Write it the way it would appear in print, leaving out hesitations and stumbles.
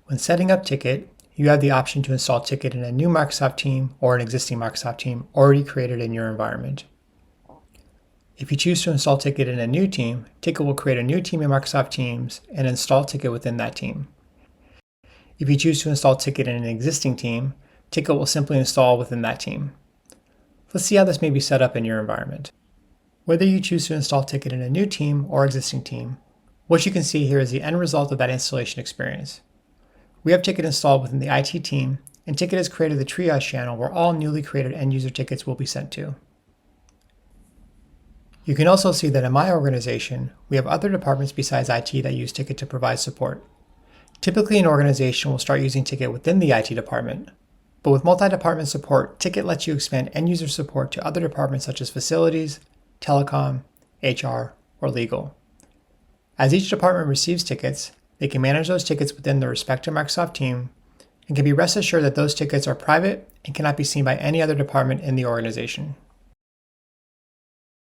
When setting up Tikit, you have the option to install Tikit in a new Microsoft team or an existing Microsoft team already created in your environment. If you choose to install Tikit in a new team, Tikit will create a new team in Microsoft Teams and install Tikit within that team. If you choose to install Tikit in an existing team, Tikit will simply install within that team. Let's see how this may be set up in your environment. Whether you choose to install Tikit in a new team or existing team, what you can see here is the end result of that installation experience. We have Tikit installed within the IT team, and Tikit has created the triage channel where all newly created end-user tickets will be sent to. You can also see that in my organization, we have other departments besides IT that use Tikit to provide support. Typically, an organization will start using Tikit within the IT department, but with multi-department support, Tikit lets you expand end-user support to other departments such as facilities, telecom, HR, or legal. As each department receives tickets, they can manage those tickets within their respective Microsoft team and can be rest assured that those tickets are private and cannot be seen by any other department in the organization.